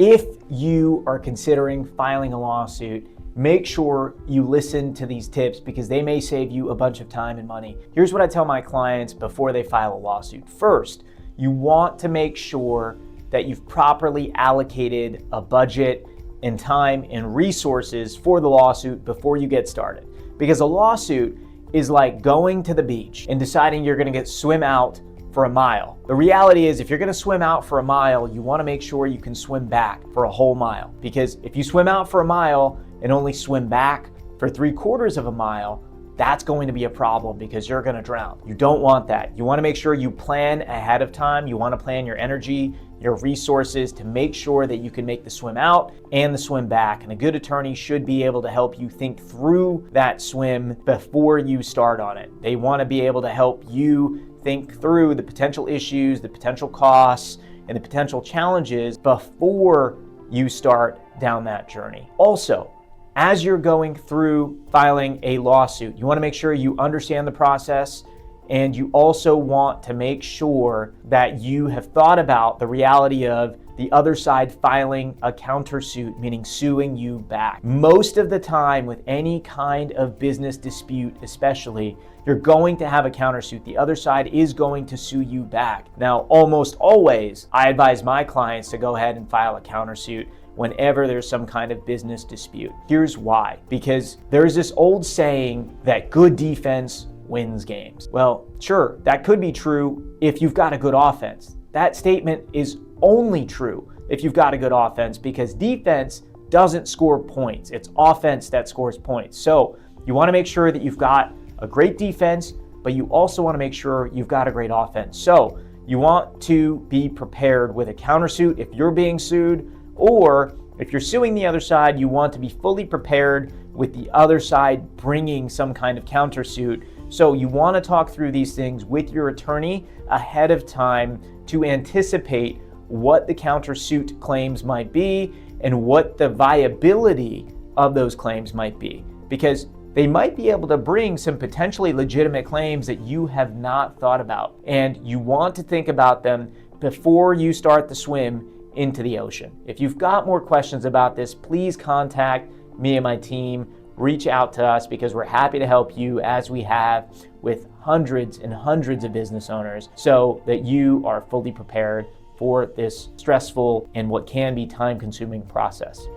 If you are considering filing a lawsuit, make sure you listen to these tips because they may save you a bunch of time and money. Here's what I tell my clients before they file a lawsuit. First, you want to make sure that you've properly allocated a budget and time and resources for the lawsuit before you get started. Because a lawsuit is like going to the beach and deciding you're gonna swim out for a mile. The reality is if you're gonna swim out for a mile, you wanna make sure you can swim back for a whole mile. Because if you swim out for a mile and only swim back for 3/4 of a mile, that's going to be a problem because you're gonna drown. You don't want that. You wanna make sure you plan ahead of time. You wanna plan your energy, your resources to make sure that you can make the swim out and the swim back. And a good attorney should be able to help you think through that swim before you start on it. They wanna be able to help you think through the potential issues, the potential costs, and the potential challenges before you start down that journey. Also, as you're going through filing a lawsuit, you want to make sure you understand the process, and you also want to make sure that you have thought about the reality of the other side filing a countersuit, meaning suing you back. Most of the time with any kind of business dispute, especially, you're going to have a countersuit. The other side is going to sue you back. Now, almost always, I advise my clients to go ahead and file a countersuit whenever there's some kind of business dispute. Here's why. Because there's this old saying that good defense wins games. Well, sure, that could be true if you've got a good offense. That statement is only true if you've got a good offense because defense doesn't score points. It's offense that scores points. So you want to make sure that you've got a great defense, but you also want to make sure you've got a great offense. So you want to be prepared with a countersuit if you're being sued, or if you're suing the other side, you want to be fully prepared with the other side bringing some kind of countersuit. So you want to talk through these things with your attorney ahead of time to anticipate what the countersuit claims might be and what the viability of those claims might be. Because they might be able to bring some potentially legitimate claims that you have not thought about. And you want to think about them before you start the swim into the ocean. If you've got more questions about this, please contact me and my team. Reach out to us because we're happy to help you as we have with hundreds and hundreds of business owners so that you are fully prepared for this stressful and what can be time-consuming process.